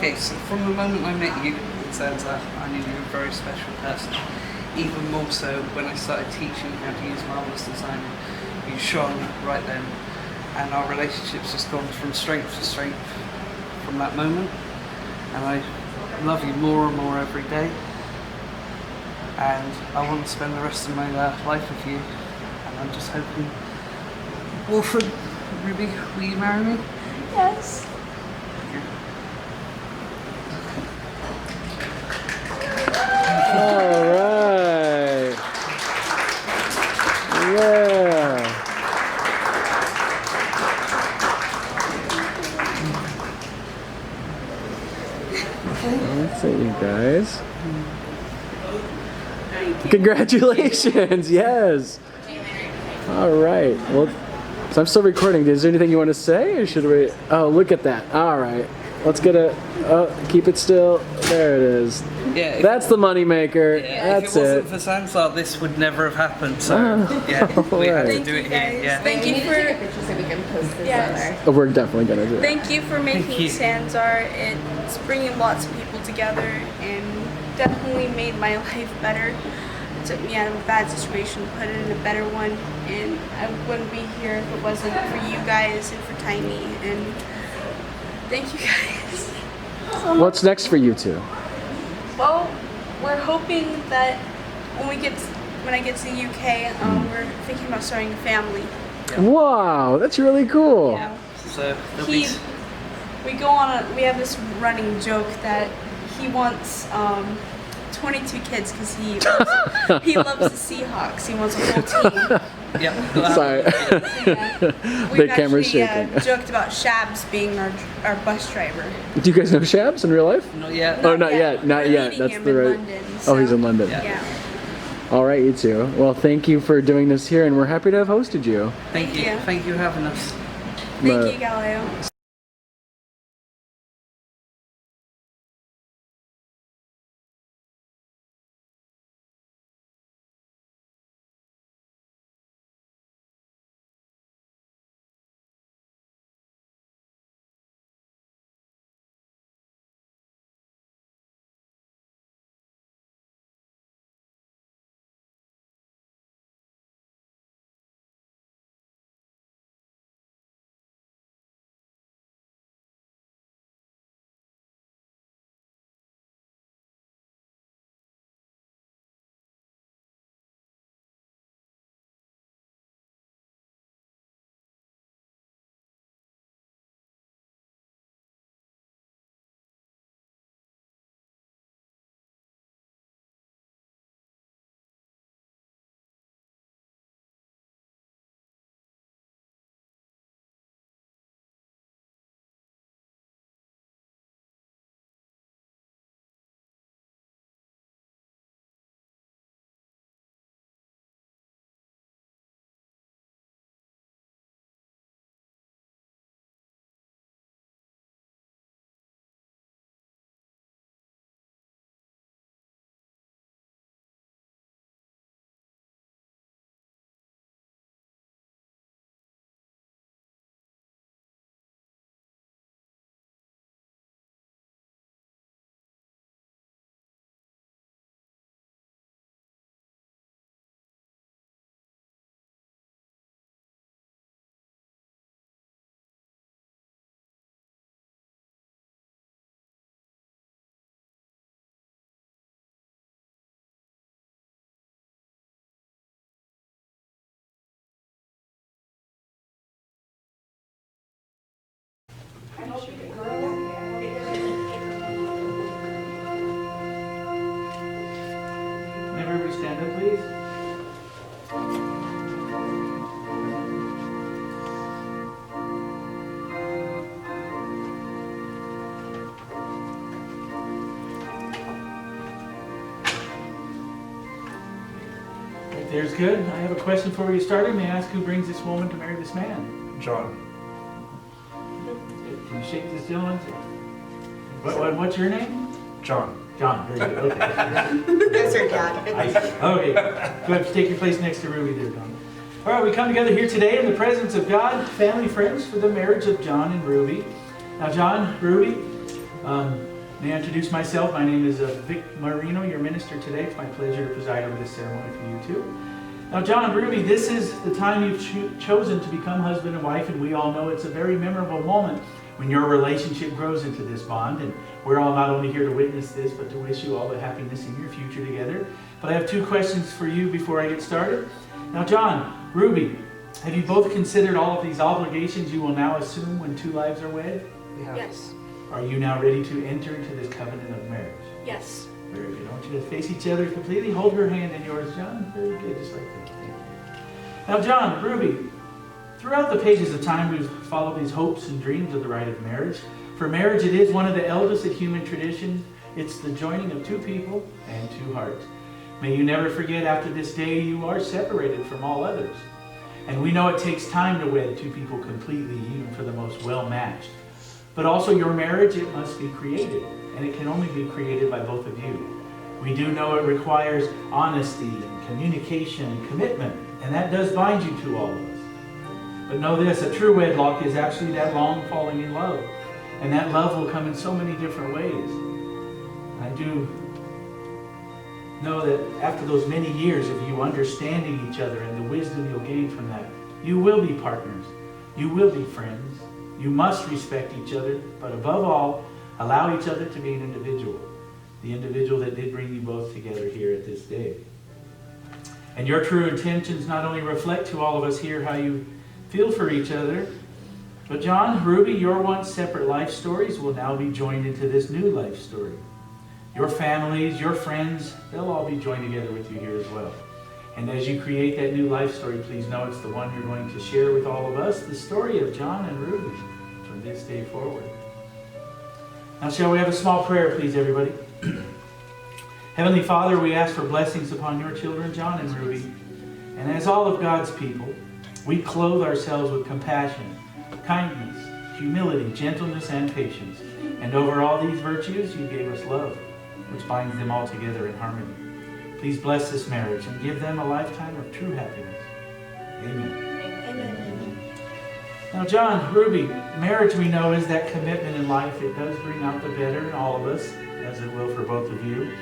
Okay, so from the moment I met you, it turns out I knew you were a very special person. Even more so when I started teaching how to use Marvelous Design. You shone right then, and our relationship's just gone from strength to strength from that moment. And I love you more and more every day. And I want to spend the rest of my life with you. And I'm just hoping, Wolfen, Ruby, will you marry me? Yes. All right. Yeah. That's it, you guys. Congratulations. Yes. All right. Well, so I'm still recording. Is there anything you want to say, or should we? Oh, look at that. All right. Let's get a. Oh, keep it still. There it is. Yeah. That's the money maker. Yeah, That's if it it. wasn't for Sansar, this would never have happened. So yeah, we had to do it here. Yeah. Thank you for. Take a picture so we can post this on our. We're definitely gonna do it. Thank you for making you. Sansar. It's bringing lots of people together and definitely made my life better. It took me out of a bad situation, put it in a better one, and I wouldn't be here if it wasn't for you guys and for Timey. And thank you guys. What's next for you two? Well, we're hoping that when I get to the UK, we're thinking about starting a family. Wow, that's really cool. Yeah. So there'll be. We have this running joke that he wants 22 kids because he loves the Seahawks. He wants a whole team. Yeah. Sorry. We've The camera's actually shaking. joked about Shabs being our bus driver. Do you guys know Shabs in real life? Not yet. Oh, not yet. Not We're yet. meeting That's him the in right. London, Oh, he's so- in London. Yeah. All right, you two. Well, thank you for doing this here, and we're happy to have hosted you. Thank you. you. Thank you for having us. Thank you, Galileo. Everybody stand up, please. Right there's good. I have a question before we get started. May I ask who brings this woman to marry this man? John. Can you shake this gentleman? What's your name? John. John. Very good. Okay. That's her dad. Okay. Go ahead, take your place next to Ruby there, John. All right, we come together here today in the presence of God, family, friends, for the marriage of John and Ruby. Now, John, Ruby, May I introduce myself? My name is Vic Marino, your minister today. It's my pleasure to preside over this ceremony for you too. Now, John, Ruby, this is the time you've chosen to become husband and wife, and we all know it's a very memorable moment when your relationship grows into this bond. And we're all not only here to witness this, but to wish you all the happiness in your future together. But I have 2 questions for you before I get started. Now, John, Ruby, have you both considered all of these obligations you will now assume when 2 lives are wed? Yeah. Yes. Are you now ready to enter into this covenant of marriage? Yes. Very good. I want you to face each other completely. Hold her hand in yours, John. Very good, just like that. Thank you. Now, John, Ruby, throughout the pages of time, we've followed these hopes and dreams of the rite of marriage. For marriage, it is one of the eldest of human traditions. It's the joining of 2 people and 2 hearts. May you never forget, after this day, you are separated from all others. And we know it takes time to wed 2 people completely, even for the most well-matched. But also your marriage, it must be created, and it can only be created by both of you. We do know it requires honesty and communication and commitment, and that does bind you to all of us. But know this, a true wedlock is actually that long falling in love, and that love will come in so many different ways. I do know that after those many years of you understanding each other and the wisdom you'll gain from that, you will be partners, you will be friends. You must respect each other, but above all, allow each other to be an individual. The individual that did bring you both together here at this day. And your true intentions not only reflect to all of us here how you feel for each other, but John, Ruby, your once separate life stories will now be joined into this new life story. Your families, your friends, they'll all be joined together with you here as well. And as you create that new life story, please know it's the one you're going to share with all of us, the story of John and Ruby from this day forward. Now, shall we have a small prayer, please, everybody? Heavenly Father, we ask for blessings upon your children, John and Ruby. And as all of God's people, we clothe ourselves with compassion, kindness, humility, gentleness, and patience. And over all these virtues, you gave us love, which binds them all together in harmony. Please bless this marriage and give them a lifetime of true happiness. Amen. Amen. Now, John, Ruby, marriage we know is that commitment in life. It does bring out the better in all of us, as it will for both of you.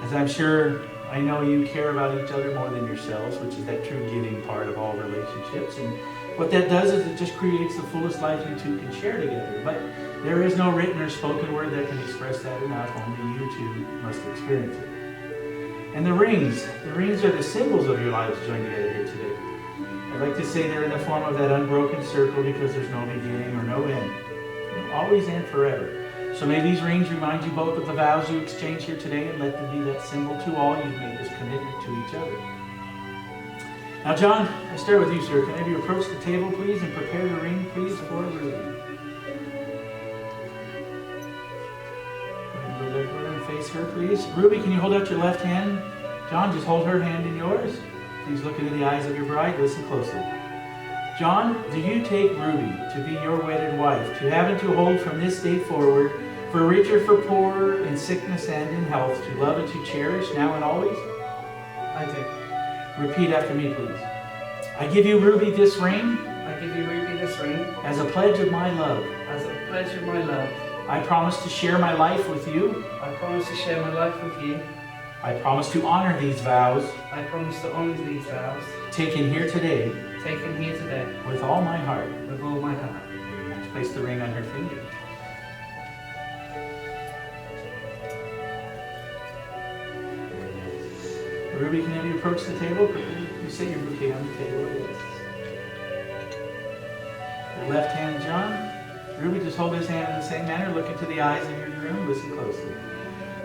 As I'm sure I know you care about each other more than yourselves, which is that true giving part of all relationships. And what that does is it just creates the fullest life you 2 can share together. But there is no written or spoken word that can express that enough. Only you 2 must experience it. And the rings are the symbols of your lives joined together here today. I'd like to say they're in the form of that unbroken circle because there's no beginning or no end. Always and forever. So may these rings remind you both of the vows you exchange here today, and let them be that symbol to all you've made this commitment to each other. Now, John, I start with you, sir. Can I have you approach the table, please, and prepare the ring, please, for Ruby. Go back over and face her, please. Ruby, can you hold out your left hand? John, just hold her hand in yours. Please look into the eyes of your bride. Listen closely. John, do you take Ruby to be your wedded wife, to have and to hold from this day forward, for rich or for poor, in sickness and in health, to love and to cherish now and always? I do. Repeat after me, please. I give you, Ruby, this ring. I give you, Ruby, this ring As a pledge of my love. as a pledge of my love. I promise to share my life with you. I promise to share my life with you. I promise to honor these vows I promise to honor these vows taken here today taken here today with all my heart. with all my heart. Place the ring on her finger. Ruby, can you approach the table? You set your bouquet on the table. Your left hand, John. Ruby, just hold his hand in the same manner. Look into the eyes of your groom. Listen closely.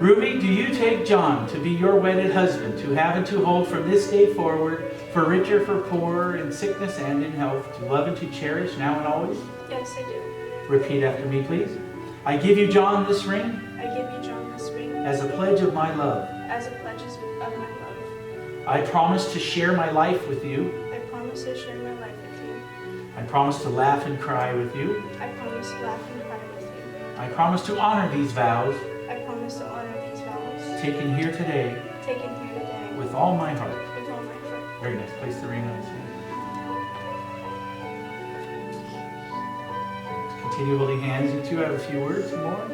Ruby, do you take John to be your wedded husband, to have and to hold from this day forward, for richer, for poorer, in sickness and in health, to love and to cherish now and always? Yes, I do. Repeat after me, please. I give you, John, this ring I give you, John, this ring as a pledge of my love. as a pledge of my love. I promise to share my life with you. I promise to share my life with you. I promise to laugh and cry with you. I promise to laugh and cry with you. I promise to honor these vows I promise to honor these vows taken here today taken here today with all my heart. with all my heart. Very nice. Place the ring on his hand. Continue holding hands. You two have a few words more.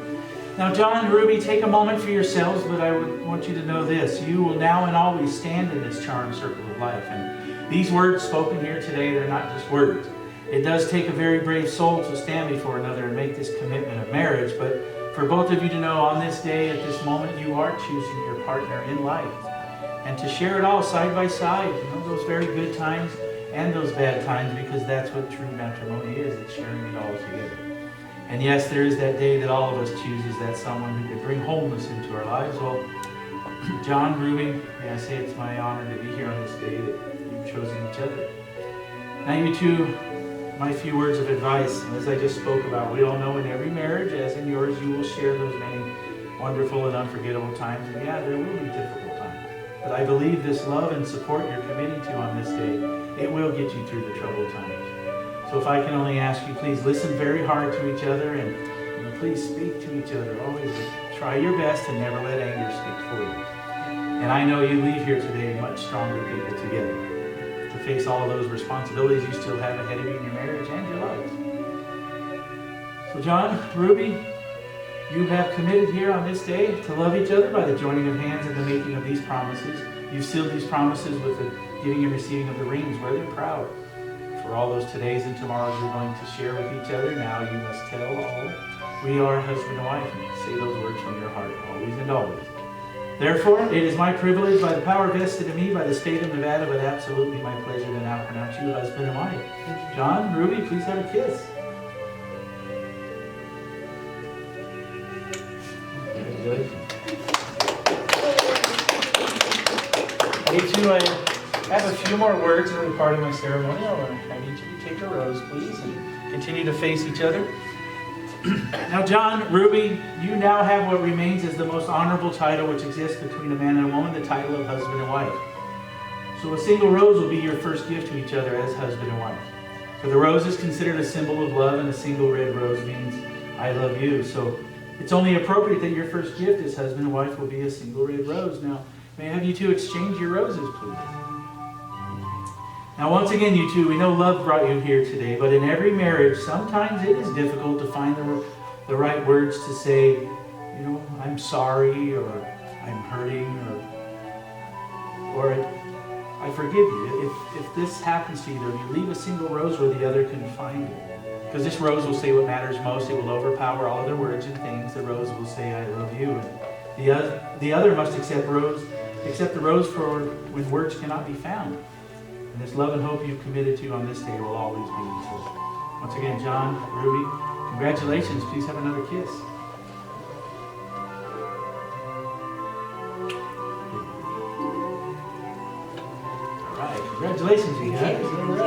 Now, John, Ruby, take a moment for yourselves, but I would want you to know this. You will now and always stand in this charmed circle of life. And these words spoken here today, they're not just words. It does take a very brave soul to stand before another and make this commitment of marriage, but for both of you to know on this day, at this moment, you are choosing your partner in life. And to share it all side by side, those very good times and those bad times, because that's what true matrimony is. It's sharing it all together. And yes, there is that day that all of us chooses that someone who could bring wholeness into our lives. Well, John, Ruby, may I say it's my honor to be here on this day that you've chosen each other. Now you two, my few words of advice, as I just spoke about, we all know in every marriage, as in yours, you will share those many wonderful and unforgettable times. And yeah, there will be difficult times. But I believe this love and support you're committing to on this day, it will get you through the troubled times. So if I can only ask you, please listen very hard to each other and please speak to each other. Always try your best and never let anger speak for you. And I know you leave here today much stronger people together to face all of those responsibilities you still have ahead of you in your marriage and your lives. So John, Ruby, you have committed here on this day to love each other by the joining of hands and the making of these promises. You've sealed these promises with the giving and receiving of the rings. Wear them proud. For all those todays and tomorrows you're going to share with each other, now you must tell all, we are husband and wife, and say those words from your heart, always and always. Therefore, it is my privilege, by the power vested in me by the state of Nevada, but absolutely my pleasure to now pronounce you husband and wife. John, Ruby, please have a kiss. Congratulations. Me too, I have a few more words as a part of my ceremony. I want to have each of you take a rose, please, and continue to face each other. Now, John, Ruby, you now have what remains as the most honorable title which exists between a man and a woman, the title of husband and wife. So a single rose will be your first gift to each other as husband and wife. For the rose is considered a symbol of love, and a single red rose means I love you. So it's only appropriate that your first gift as husband and wife will be a single red rose. Now, may I have you two exchange your roses, please? Now, once again, you two, we know love brought you here today, but in every marriage, sometimes it is difficult to find the right words to say, I'm sorry, or I'm hurting, or I forgive you. If this happens to either of you, leave a single rose where the other can find it. Because this rose will say what matters most. It will overpower all other words and things. The rose will say, I love you. And the other must accept the rose for when words cannot be found. And this love and hope you've committed to on this day will always be. So, once again, John, Ruby, congratulations. Please have another kiss. All right, congratulations, you guys. All right.